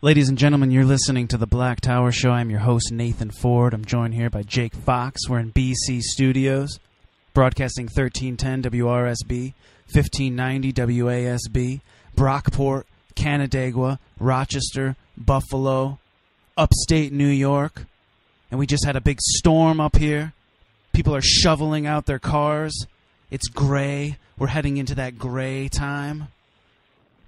Ladies and gentlemen, you're listening to The Black Tower Show. I'm your host, Nathan Ford. I'm joined here by Jake Fox. We're in BC Studios, broadcasting 1310 WRSB, 1590 WASB, Brockport, Canandaigua, Rochester, Buffalo, upstate New York. And we just had a big storm up here. People are shoveling out their cars. It's gray. We're heading into that gray time.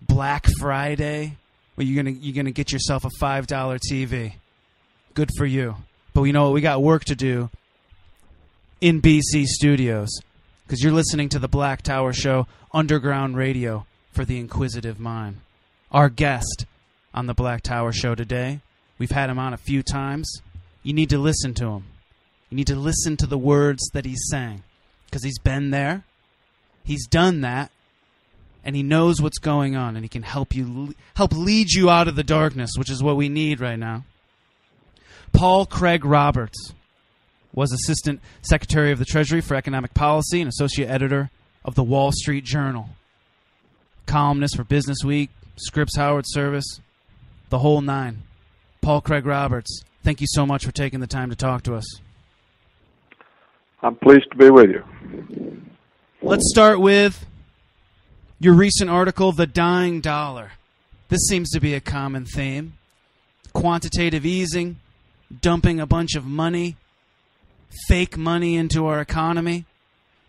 Black Friday. Well, you're gonna get yourself a $5 TV. Good for you. But you know what? We got work to do in BC Studios because you're listening to the Black Tower Show, underground radio for the inquisitive mind. Our guest on the Black Tower Show today, we've had him on a few times. You need to listen to him. You need to listen to the words that he's saying because he's been there. He's done that. And he knows what's going on, and he can help lead you out of the darkness, which is what we need right now. Paul Craig Roberts was Assistant Secretary of the Treasury for Economic Policy and Associate Editor of the Wall Street Journal. Columnist for Business Week, Scripps Howard Service, the whole nine. Paul Craig Roberts, thank you so much for taking the time to talk to us. I'm pleased to be with you. Let's start with your recent article, The Dying Dollar. This seems to be a common theme. Quantitative easing, dumping a bunch of money, fake money into our economy.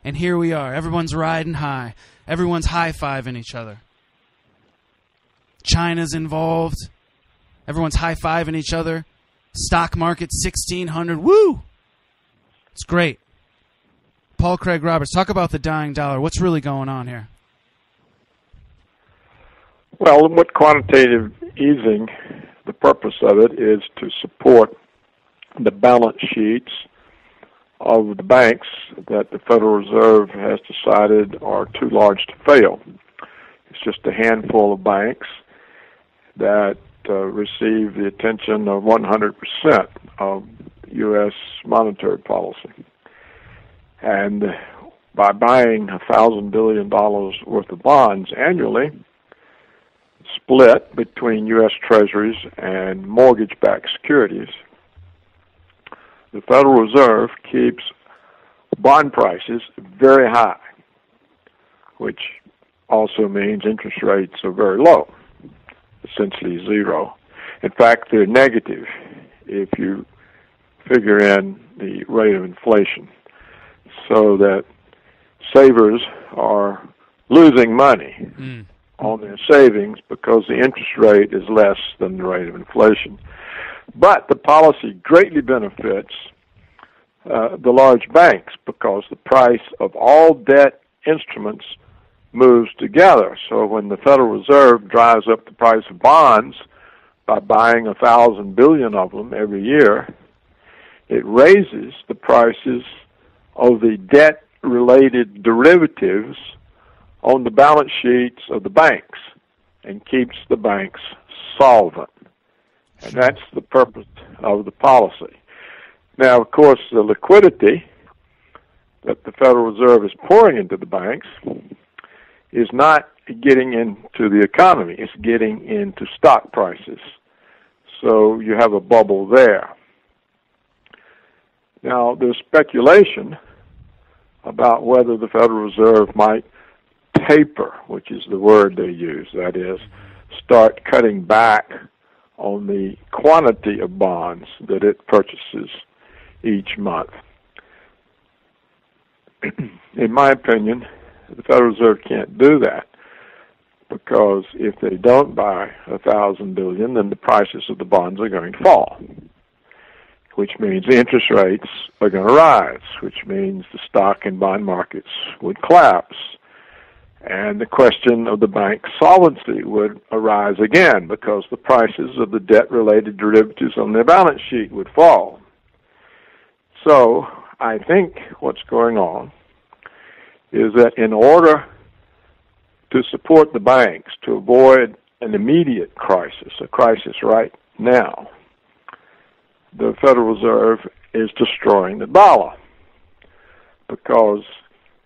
And here we are. Everyone's riding high. Everyone's high-fiving each other. China's involved. Everyone's high-fiving each other. Stock market 1,600. Woo! It's great. Paul Craig Roberts, talk about the dying dollar. What's really going on here? Well, what quantitative easing, the purpose of it is to support the balance sheets of the banks that the Federal Reserve has decided are too large to fail. It's just a handful of banks that receive the attention of 100% of U.S. monetary policy. And by buying $1,000 billion worth of bonds annually, split between U.S. Treasuries and mortgage-backed securities, the Federal Reserve keeps bond prices very high, which also means interest rates are very low, essentially zero. In fact, they're negative if you figure in the rate of inflation, so that savers are losing money on their savings because the interest rate is less than the rate of inflation. But the policy greatly benefits the large banks because the price of all debt instruments moves together. So when the Federal Reserve drives up the price of bonds by buying 1,000 billion of them every year, it raises the prices of the debt-related derivatives on the balance sheets of the banks and keeps the banks solvent. And that's the purpose of the policy. Now, of course, the liquidity that the Federal Reserve is pouring into the banks is not getting into the economy. It's getting into stock prices. So you have a bubble there. Now, there's speculation about whether the Federal Reserve might taper, which is the word they use, that is, start cutting back on the quantity of bonds that it purchases each month. In my opinion, the Federal Reserve can't do that because if they don't buy 1,000 billion, then the prices of the bonds are going to fall, which means the interest rates are going to rise, which means the stock and bond markets would collapse. And the question of the bank solvency would arise again because the prices of the debt-related derivatives on their balance sheet would fall. So I think what's going on is that in order to support the banks, to avoid an immediate crisis, a crisis right now, the Federal Reserve is destroying the dollar because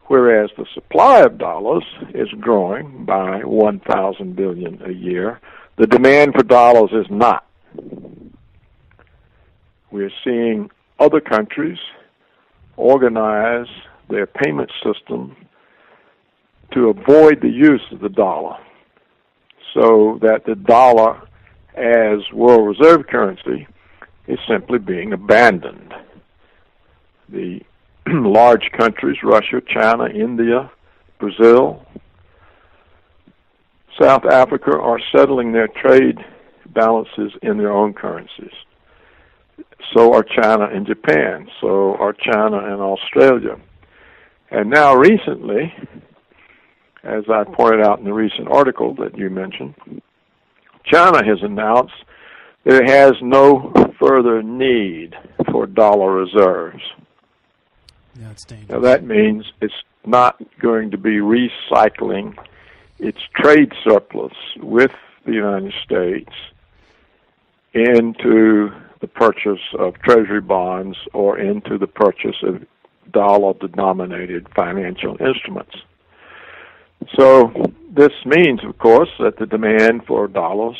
whereas the supply of dollars is growing by 1,000 billion a year, The demand for dollars is not. We're seeing other countries organize their payment system to avoid the use of the dollar, so that the dollar as world reserve currency is simply being abandoned. The large countries, Russia, China, India, Brazil, South Africa, are settling their trade balances in their own currencies. So are China and Japan. So are China and Australia. And now recently, as I pointed out in the recent article that you mentioned, China has announced that it has no further need for dollar reserves. Yeah, it's dangerous. Now that means it's not going to be recycling its trade surplus with the United States into the purchase of treasury bonds or into the purchase of dollar-denominated financial instruments. So this means, of course, that the demand for dollars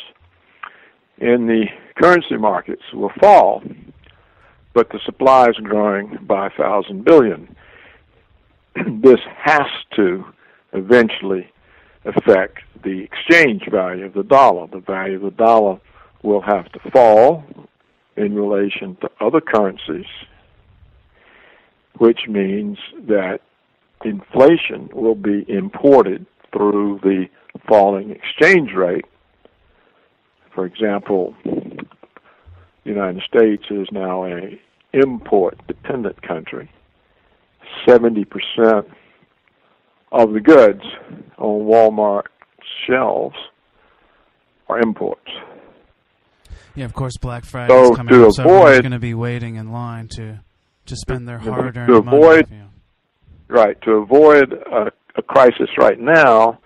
in the currency markets will fall, but the supply is growing by 1,000 billion. This has to eventually affect the exchange value of the dollar. The value of the dollar will have to fall in relation to other currencies, which means that inflation will be imported through the falling exchange rate. For example, the United States is now an import-dependent country. 70% of the goods on Walmart shelves are imports. Yeah, of course, Black Friday is coming up, so everyone's going to be waiting in line to spend their hard-earned money. Right, to avoid a crisis right now,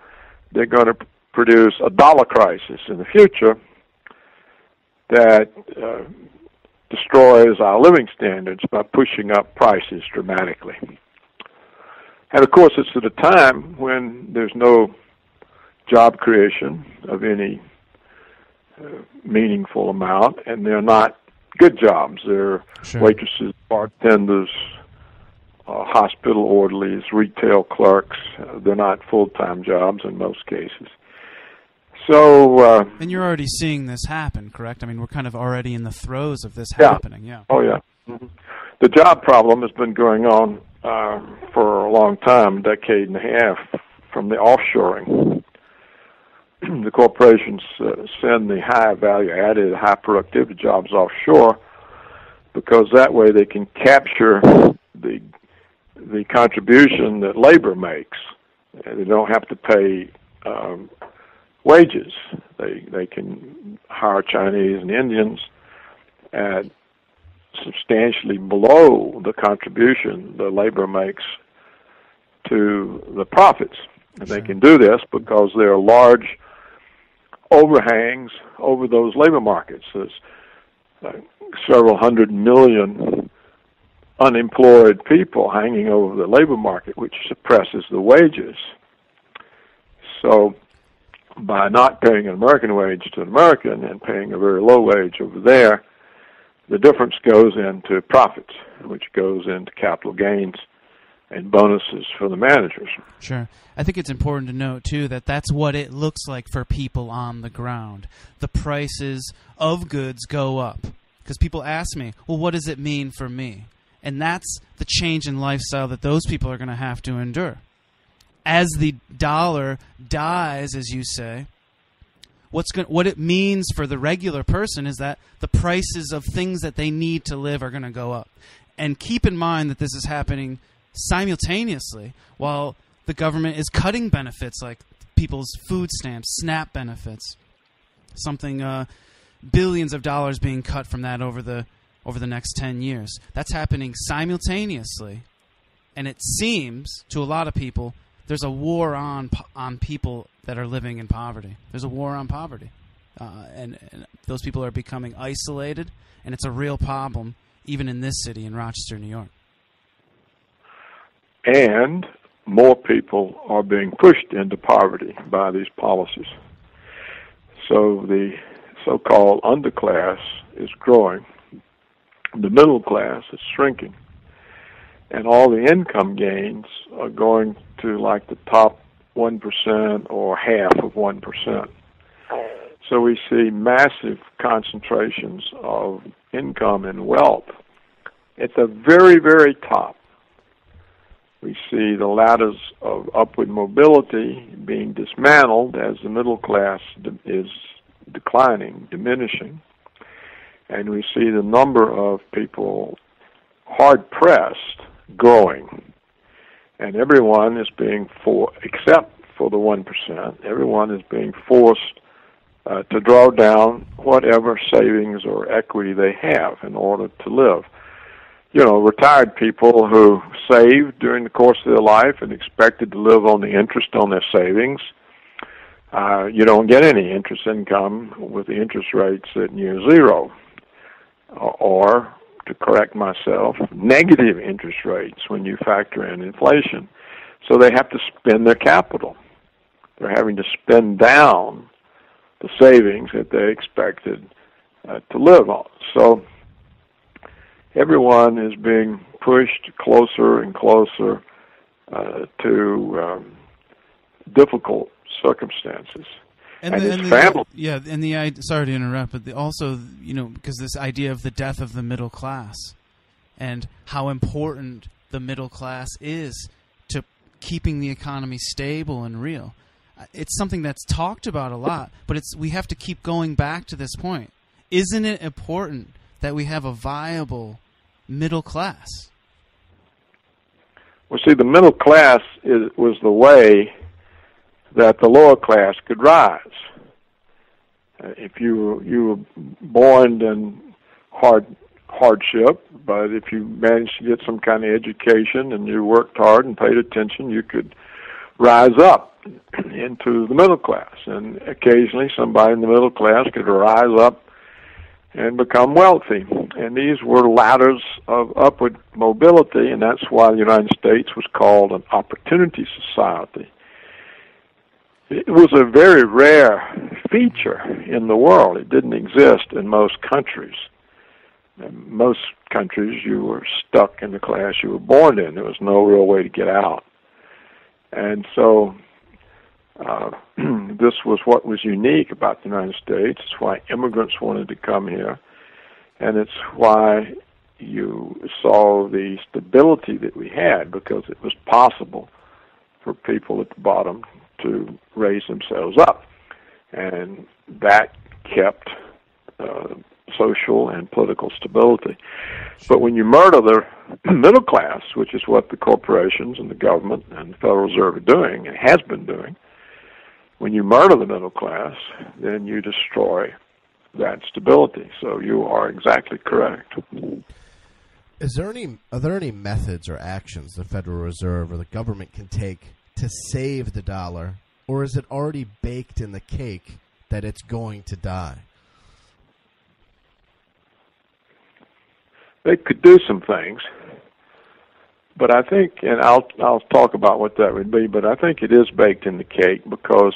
they're going to produce a dollar crisis in the future that destroys our living standards by pushing up prices dramatically. And of course, it's at a time when there's no job creation of any meaningful amount, and they're not good jobs. They're waitresses, bartenders, hospital orderlies, retail clerks. They're not full-time jobs in most cases. So, and you're already seeing this happen, correct? I mean, we're kind of already in the throes of this happening. Yeah. Oh, yeah. Mm-hmm. The job problem has been going on for a long time, a decade and a half, from the offshoring. The corporations send the high value-added, high productivity jobs offshore because that way they can capture the contribution that labor makes. They don't have to pay wages. They can hire Chinese and Indians at substantially below the contribution the labor makes to the profits. And they can do this because there are large overhangs over those labor markets. There's several 100 million unemployed people hanging over the labor market, which suppresses the wages. So by not paying an American wage to an American and paying a very low wage over there, the difference goes into profits, which goes into capital gains and bonuses for the managers. Sure. I think it's important to note, too, that that's what it looks like for people on the ground. The prices of goods go up. Because people ask me, well, what does it mean for me? And that's the change in lifestyle that those people are going to have to endure. As the dollar dies, as you say, what it means for the regular person is that the prices of things that they need to live are going to go up. And keep in mind that this is happening simultaneously while the government is cutting benefits like people's food stamps, SNAP benefits, something billions of dollars being cut from that over the next 10 years. That's happening simultaneously, and it seems to a lot of people there's a war on people that are living in poverty. There's a war on poverty, and those people are becoming isolated, and it's a real problem even in this city, in Rochester, New York. And more people are being pushed into poverty by these policies. So the so-called underclass is growing. The middle class is shrinking. And all the income gains are going to like the top 1% or half of 1%. So we see massive concentrations of income and wealth at the very, very top. We see the ladders of upward mobility being dismantled as the middle class is declining, diminishing. And we see the number of people hard-pressed growing. And everyone is being except for the 1%, everyone is being forced to draw down whatever savings or equity they have in order to live. You know, retired people who saved during the course of their life and expected to live on the interest on their savings, you don't get any interest income with the interest rates at near zero. Or, to correct myself, negative interest rates when you factor in inflation. So they have to spend their capital. They're having to spend down the savings that they expected to live on. So everyone is being pushed closer and closer to difficult circumstances. Sorry to interrupt, but also, you know, because this idea of the death of the middle class and how important the middle class is to keeping the economy stable and real. It's something that's talked about a lot, but we have to keep going back to this point. Isn't it important that we have a viable middle class? Well, see, the middle class was the way that the lower class could rise. If you were born in hardship, but if you managed to get some kind of education and you worked hard and paid attention, you could rise up into the middle class. And occasionally somebody in the middle class could rise up and become wealthy. And these were ladders of upward mobility, and that's why the United States was called an opportunity society. It was a very rare feature in the world. It didn't exist in most countries. In most countries, you were stuck in the class you were born in. There was no real way to get out. And so this was what was unique about the United States. It's why immigrants wanted to come here. And it's why you saw the stability that we had, because it was possible for people at the bottom to raise themselves up. And that kept social and political stability. But when you murder the middle class, which is what the corporations and the government and the Federal Reserve are doing, and has been doing, when you murder the middle class, then you destroy that stability. So you are exactly correct. Are there any methods or actions the Federal Reserve or the government can take to save the dollar, or is it already baked in the cake that it's going to die? They could do some things, but I think, and I'll talk about what that would be, but I think it is baked in the cake because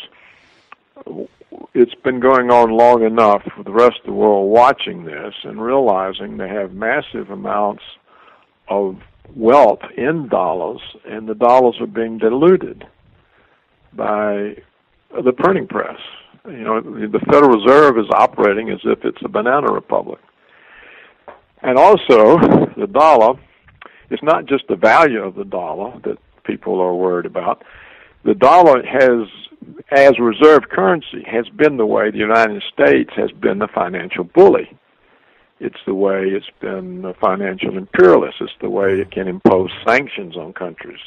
it's been going on long enough for the rest of the world watching this and realizing they have massive amounts of wealth in dollars, and the dollars are being diluted by the printing press. You know, the Federal Reserve is operating as if it's a banana republic. And also, the dollar is not just the value of the dollar that people are worried about. The dollar has, as reserve currency, has been the way the United States has been the financial bully. It's the way it's been the financial imperialist. It's the way it can impose sanctions on countries.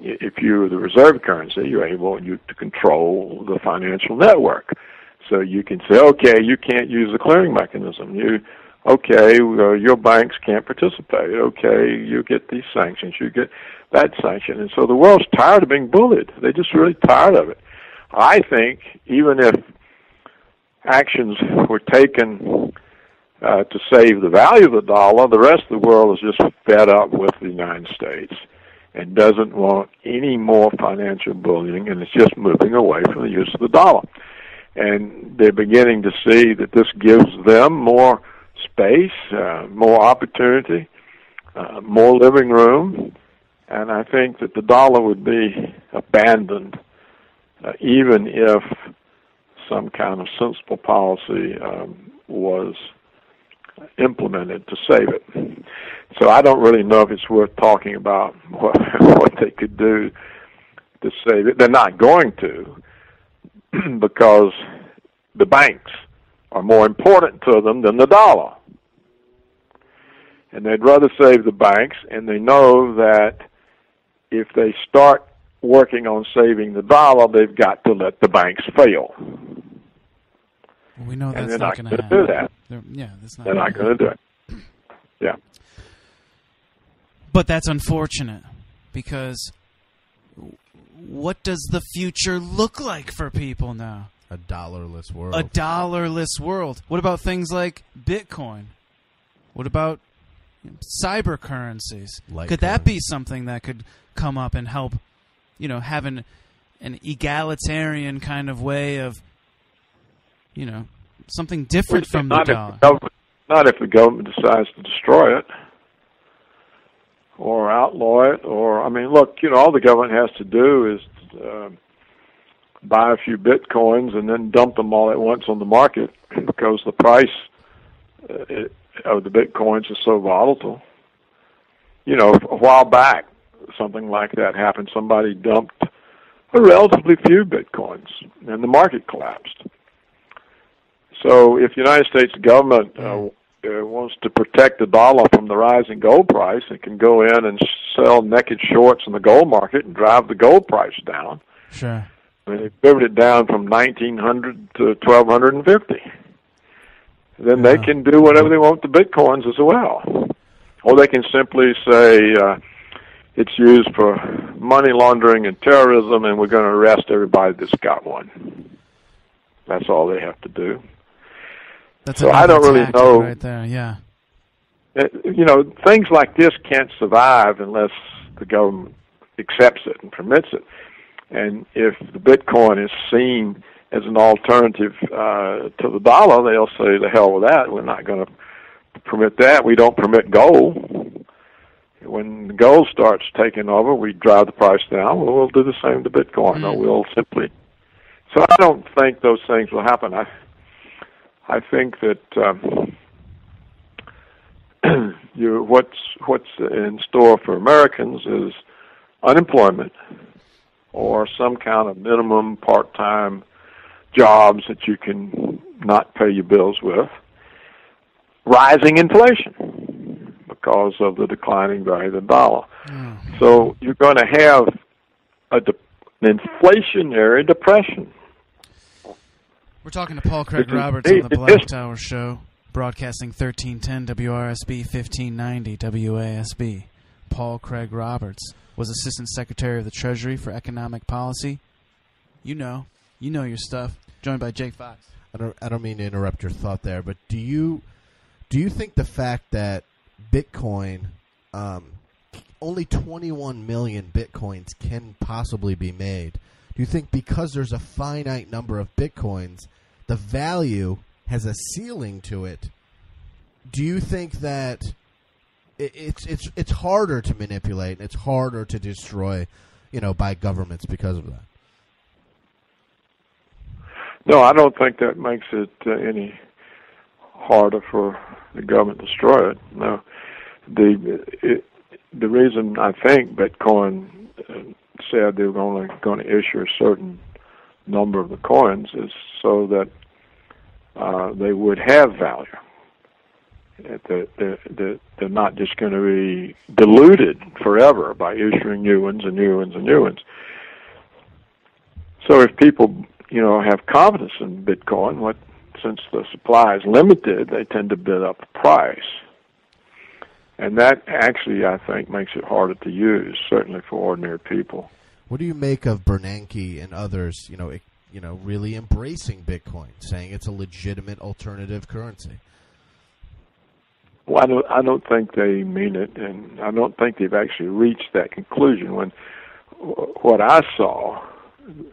If you're the reserve currency, you're able to control the financial network. So you can say, okay, you can't use the clearing mechanism. Your banks can't participate. Okay, you get these sanctions. You get that sanction. And so the world's tired of being bullied. They're just really tired of it. I think even if actions were taken to save the value of the dollar, the rest of the world is just fed up with the United States. and doesn't want any more financial bullying, and it's just moving away from the use of the dollar. And they're beginning to see that this gives them more space, more opportunity, more living room, and I think that the dollar would be abandoned even if some kind of sensible policy was implemented to save it. So I don't really know if it's worth talking about what they could do to save it. They're not going to, because the banks are more important to them than the dollar. And they'd rather save the banks, and they know that if they start working on saving the dollar, they've got to let the banks fail. Well, we know that's and they're not not going to do that. They're not going to do it. Yeah. But that's unfortunate, because what does the future look like for people now? A dollarless world. A dollarless world. What about things like Bitcoin? What about cyber currencies? Could that be something that could come up and help, have an egalitarian kind of way of, something different from the dollar? Not if the government decides to destroy it or outlaw it, look, all the government has to do is buy a few Bitcoins and then dump them all at once on the market because the price of the Bitcoins is so volatile. A while back, something like that happened. Somebody dumped a relatively few Bitcoins, and the market collapsed. So if the United States government wants to protect the dollar from the rising gold price, it can go in and sell naked shorts in the gold market and drive the gold price down. Sure. They pivoted it down from 1,900 to 1,250. Then they can do whatever they want with the Bitcoins as well. Or they can simply say it's used for money laundering and terrorism, and we're going to arrest everybody that's got one. That's all they have to do. So I don't really know. Right there, yeah. Things like this can't survive unless the government accepts it and permits it. And if the Bitcoin is seen as an alternative to the dollar, they'll say, the hell with that. We're not going to permit that. We don't permit gold. When the gold starts taking over, we drive the price down. We'll do the same to Bitcoin. Or we'll simply. So I don't think those things will happen. I think that what's in store for Americans is unemployment or some kind of minimum part-time jobs that you can not pay your bills with, rising inflation because of the declining value of the dollar. So you're going to have an inflationary depression. We're talking to Paul Craig Roberts on the Black Tower Show, broadcasting 1310 WRSB, 1590 WASB. Paul Craig Roberts was Assistant Secretary of the Treasury for Economic Policy. You know your stuff. Joined by Jake Fox. I don't mean to interrupt your thought there, but do you think the fact that Bitcoin, only 21 million Bitcoins can possibly be made, do you think because there's a finite number of Bitcoins, the value has a ceiling to it? Do you think that it's harder to manipulate and it's harder to destroy, by governments because of that? No, I don't think that makes it any harder for the government to destroy it. No, the reason I think Bitcoin said they were only going to issue a certain number of the coins is so that they would have value. They're not just going to be diluted forever by issuing new ones and new ones and new ones. So if people, have confidence in Bitcoin, since the supply is limited, they tend to bid up the price. And that actually, I think, makes it harder to use, certainly for ordinary people. What do you make of Bernanke and others, really embracing Bitcoin, saying it's a legitimate alternative currency? Well, I don't think they mean it, and I don't think they've actually reached that conclusion. When what I saw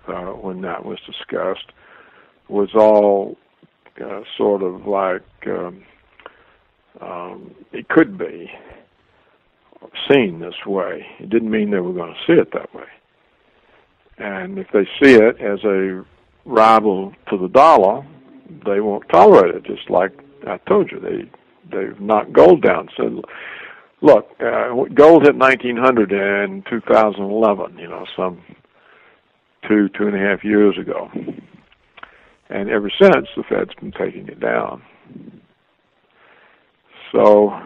when that was discussed was all sort of like it could be seen this way. It didn't mean they were going to see it that way. And if they see it as a rival to the dollar, they won't tolerate it. Just like I told you, they've knocked gold down. So, look, gold hit 1900 in 2011. Some 2.5 years ago, and ever since the Fed's been taking it down. So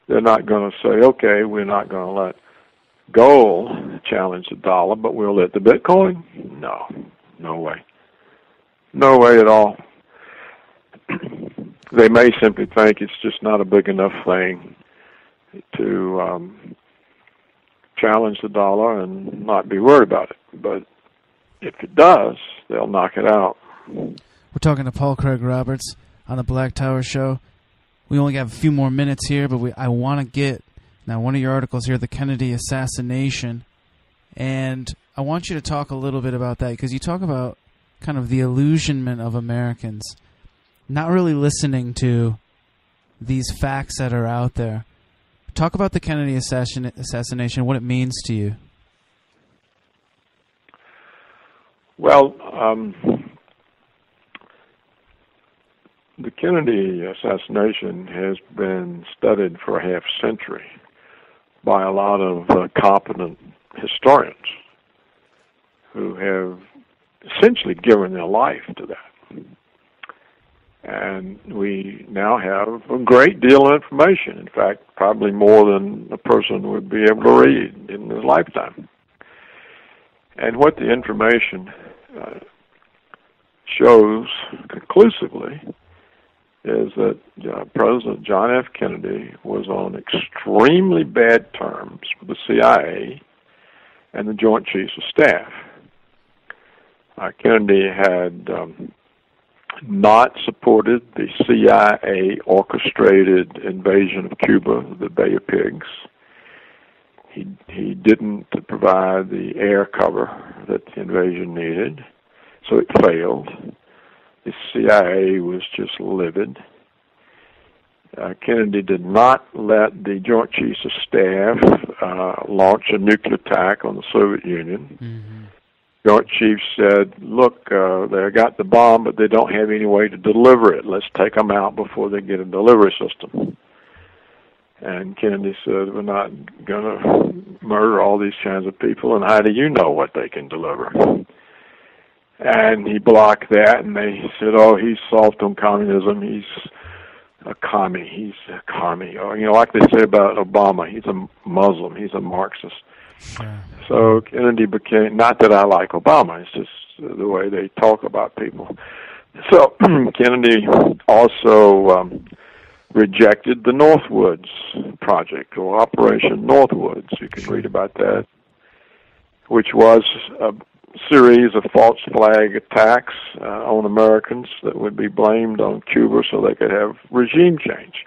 they're not going to say, okay, we're not going to let gold challenge the dollar, but we'll let the Bitcoin? No way. No way at all. They may simply think it's just not a big enough thing to challenge the dollar and not be worried about it. But if it does, they'll knock it out. We're talking to Paul Craig Roberts on the Black Tower Show. We only have a few more minutes here, but I want to get now one of your articles here, the Kennedy assassination, and I want you to talk a little bit about that because you talk about kind of the illusionment of Americans not really listening to these facts that are out there. Talk about the Kennedy assassination, what it means to you. Well, the Kennedy assassination has been studied for a half century by a lot of competent historians who have essentially given their life to that. And we now have a great deal of information. In fact, probably more than a person would be able to read in his lifetime. And what the information shows conclusively is that President John F. Kennedy was on extremely bad terms with the CIA and the Joint Chiefs of Staff. Kennedy had not supported the CIA-orchestrated invasion of Cuba, the Bay of Pigs. He didn't provide the air cover that the invasion needed, so it failed. The CIA was just livid. Kennedy did not let the Joint Chiefs of Staff launch a nuclear attack on the Soviet Union. Mm-hmm. Joint Chiefs said, look, they got the bomb, but they don't have any way to deliver it. Let's take them out before they get a delivery system. And Kennedy said, we're not going to murder all these kinds of people, and how do you know what they can deliver? And he blocked that, and they said, oh, he's soft on communism. He's a commie. He's a commie. Or, like they say about Obama, he's a Muslim. He's a Marxist. Sure. So Kennedy became, not that I like Obama, it's just the way they talk about people. So Kennedy also rejected the Northwoods Project, or Operation Northwoods. You can read about that, which was a series of false flag attacks on Americans that would be blamed on Cuba so they could have regime change.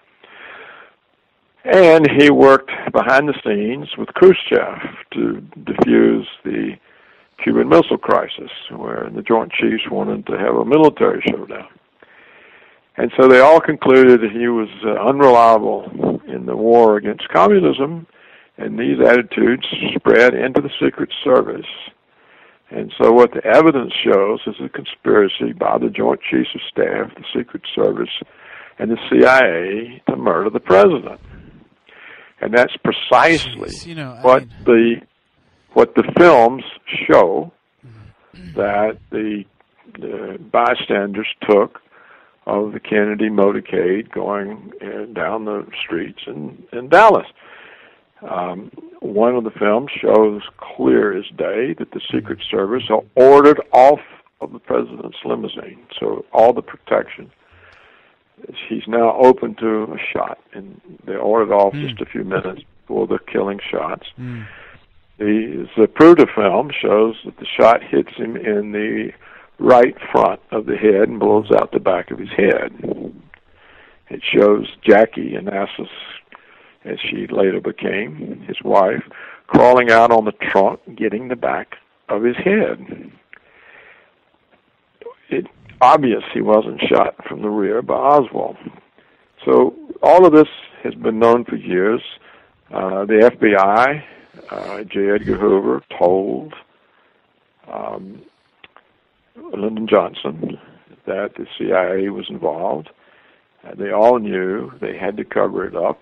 And he worked behind the scenes with Khrushchev to defuse the Cuban Missile Crisis, where the Joint Chiefs wanted to have a military showdown. And so they all concluded that he was unreliable in the war against communism, and these attitudes spread into the Secret Service. And so what the evidence shows is a conspiracy by the Joint Chiefs of Staff, the Secret Service, and the CIA to murder the president. And that's precisely what the films show that the bystanders took of the Kennedy motorcade going down the streets in Dallas. One of the films shows clear as day that the Secret Service ordered off of the president's limousine, so all the protection. He's now open to a shot, and they ordered off just a few minutes before the killing shots. The Zapruder film shows that the shot hits him in the right front of the head and blows out the back of his head. It shows Jackie Onassis, as she later became, his wife, crawling out on the trunk, getting the back of his head. It's obvious he wasn't shot from the rear by Oswald. So all of this has been known for years. The FBI, J. Edgar Hoover, told Lyndon Johnson that the CIA was involved. They all knew they had to cover it up,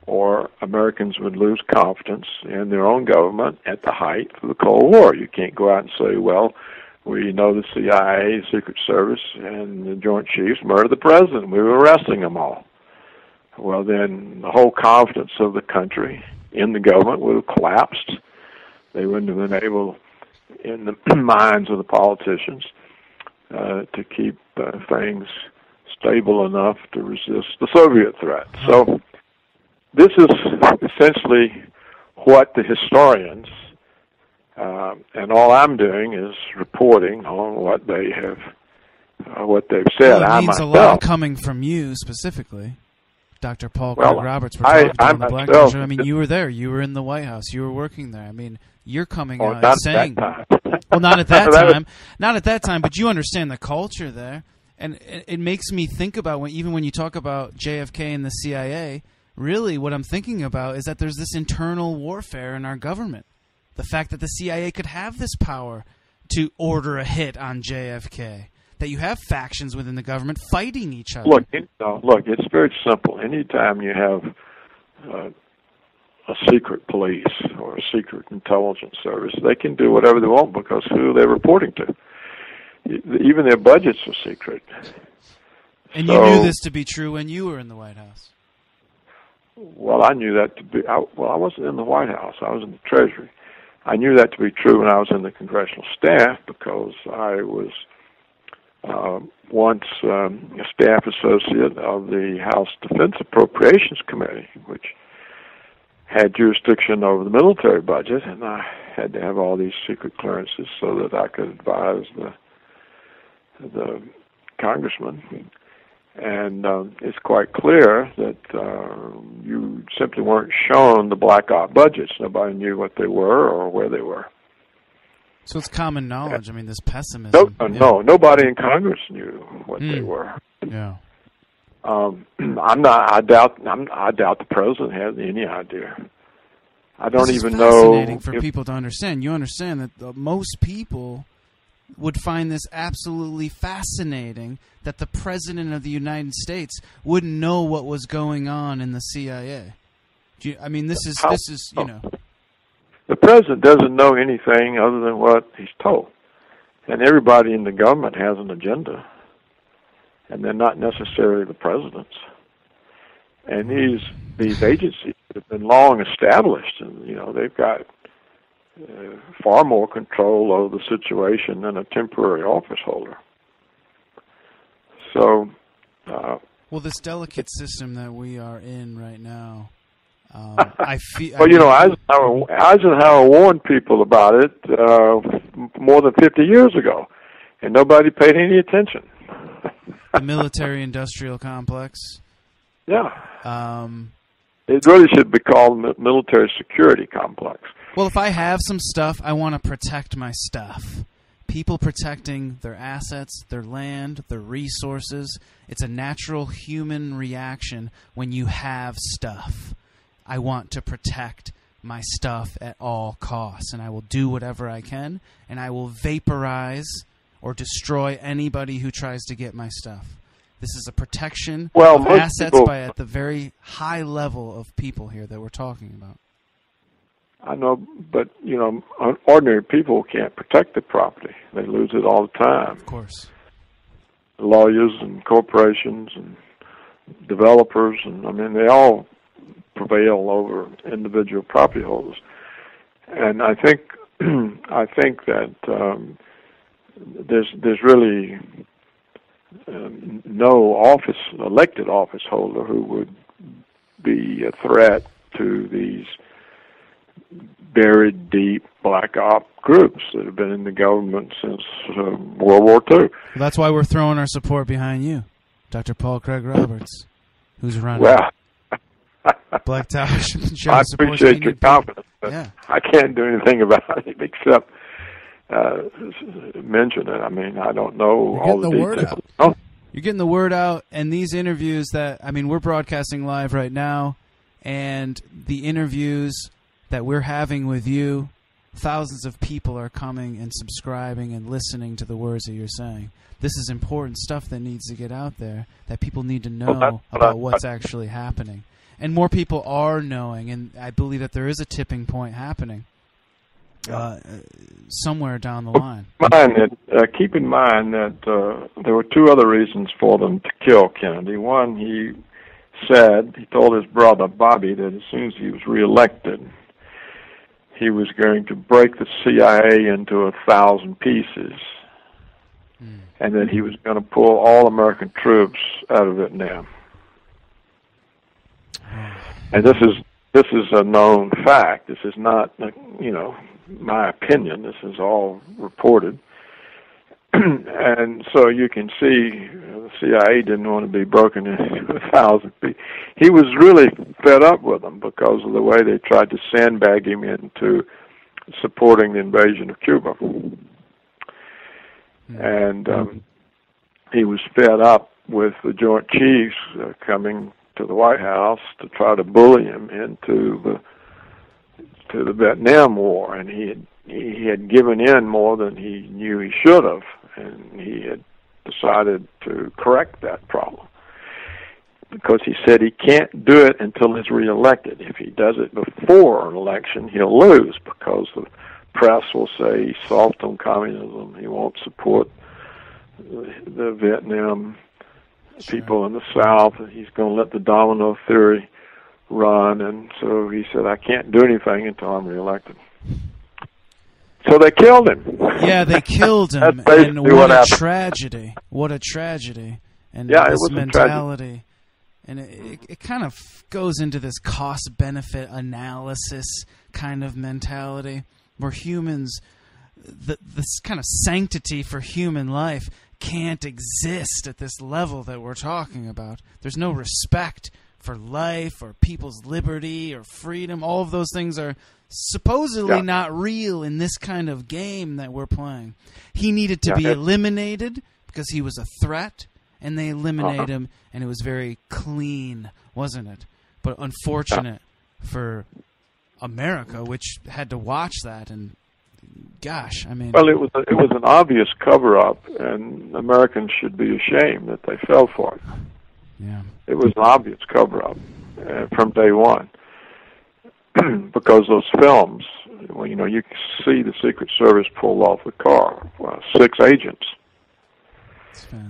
or Americans would lose confidence in their own government at the height of the Cold War. You can't go out and say, well, we know the CIA, Secret Service, and the Joint Chiefs murdered the president. We were arresting them all. Well, then the whole confidence of the country in the government would have collapsed. They wouldn't have been able, in the minds of the politicians, to keep things stable enough to resist the Soviet threat. So this is essentially what the historians, and all I'm doing is reporting on what they have, what they've said. Well, it means a lot coming from you specifically, Dr. Paul Craig Roberts. We're talking on the Black Tower Show. I mean, you were there. You were in the White House. You were working there. I mean, you're coming out and saying, well, not at that time, not at that time, but you understand the culture there. And it makes me think about, even when you talk about JFK and the CIA, really what I'm thinking about is that there's this internal warfare in our government. The fact that the CIA could have this power to order a hit on JFK, that you have factions within the government fighting each other. Look, it's very simple. Anytime you have a secret police or a secret intelligence service, they can do whatever they want because who they're reporting to. Even their budgets are secret. And you knew this to be true when you were in the White House. Well, I knew that to be... I wasn't in the White House. I was in the Treasury. I knew that to be true when I was in the congressional staff because I was once a staff associate of the House Defense Appropriations Committee, which had jurisdiction over the military budget, and I had to have all these secret clearances so that I could advise the congressman. And it's quite clear that you simply weren't shown the black op budgets. Nobody knew what they were or where they were. So it's common knowledge. I mean, this pessimism. No, nobody in Congress knew what they were. Yeah. I doubt the president has any idea. I don't even know. It's fascinating for people to understand. You understand that most people would find this absolutely fascinating, that the President of the United States wouldn't know what was going on in the CIA. I mean, this is you know. The President doesn't know anything other than what he's told. And everybody in the government has an agenda. And they're not necessarily the President's. And these agencies have been long established, and, you know, they've got far more control over the situation than a temporary office holder. So, well, this delicate system that we are in right now, I feel. Well, you know, Eisenhower warned people about it more than 50 years ago, and nobody paid any attention. The military-industrial complex. Yeah. It really should be called the military security complex. Well, if I have some stuff, I want to protect my stuff. People protecting their assets, their land, their resources. It's a natural human reaction when you have stuff. I want to protect my stuff at all costs, and I will do whatever I can, and I will vaporize or destroy anybody who tries to get my stuff. This is a protection of assets at the very high level of people here that we're talking about. I know, but, you know, ordinary people can't protect their property. They lose it all the time. Of course. Lawyers and corporations and developers, and, I mean, they all prevail over individual property holders. And I think that there's really no elected office holder who would be a threat to these buried deep black op groups that have been in the government since World War II. Well, that's why we're throwing our support behind you, Dr. Paul Craig Roberts. who's running Well, Black Tower Show. I appreciate your confidence, but yeah. I can't do anything about it except mention it. I mean, I don't know all the word details. out. Oh, You're getting the word out, and these interviews that, I mean, we're broadcasting live right now, and the interviews that we're having with you, thousands of people are coming and subscribing and listening to the words that you're saying. This is important stuff that needs to get out there, that people need to know about what's actually happening. And more people are knowing, and I believe that there is a tipping point happening somewhere down the line. Keep in mind that there were two other reasons for them to kill Kennedy. One, he told his brother Bobby that as soon as he was reelected, he was going to break the CIA into 1,000 pieces, and that he was going to pull all American troops out of Vietnam. And this is a known fact. This is not, my opinion. This is all reported. And so you can see the CIA didn't want to be broken into 1,000 pieces. He was really fed up with them because of the way they tried to sandbag him into supporting the invasion of Cuba. And he was fed up with the Joint Chiefs coming to the White House to try to bully him into the Vietnam War, and he had given in more than he knew he should have, and he had decided to correct that problem because he said he can't do it until he's reelected. If he does it before an election, he'll lose because the press will say he's soft on communism. He won't support the Vietnam people in the South, and he's going to let the domino theory run. And so he said, I can't do anything until I'm reelected. So they killed him. Yeah, they killed him. And what a tragedy. What a tragedy. And this mentality. And it kind of goes into this cost-benefit analysis kind of mentality where humans, this kind of sanctity for human life can't exist at this level that we're talking about. There's no respect for life or people's liberty or freedom. All of those things are supposedly not real in this kind of game that we're playing. He needed to be eliminated because he was a threat, and they eliminated him, and it was very clean, wasn't it? But unfortunate for America, which had to watch that, and gosh, I mean... Well, it was an obvious cover-up, and Americans should be ashamed that they fell for it. Yeah. It was an obvious cover-up from day one. Because those films, well, you can see the Secret Service pulled off the car. 6 agents.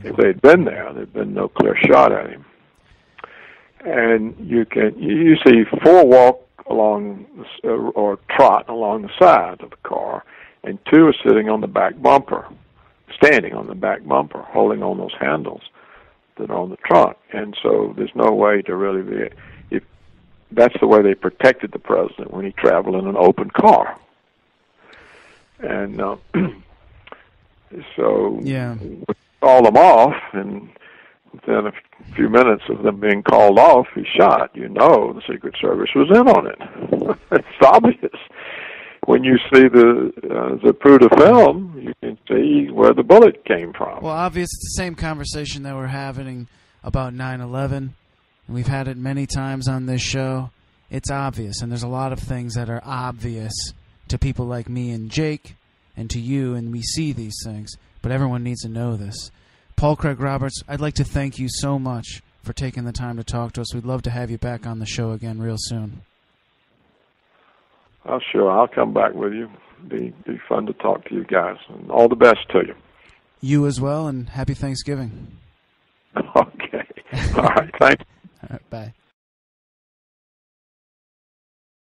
If they'd been there, there'd been no clear shot at him. And you see 4 walk along or trot along the side of the car, and 2 are sitting on the back bumper, standing on the back bumper, holding on those handles that are on the trunk. And so there's no way to really be... That's the way they protected the president when he traveled in an open car. And so we called them off, and within a few minutes of them being called off, he shot. The Secret Service was in on it. It's obvious. When you see the Zapruder film, you can see where the bullet came from. Well, obviously, it's the same conversation that we're having about 9/11. And we've had it many times on this show. It's obvious, and there's a lot of things that are obvious to people like me and Jake and to you, and we see these things. But everyone needs to know this. Paul Craig Roberts, I'd like to thank you so much for taking the time to talk to us. We'd love to have you back on the show again real soon. Oh, sure. I'll come back with you. Be fun to talk to you guys. And all the best to you. You as well, and happy Thanksgiving. Okay. All right. Thanks.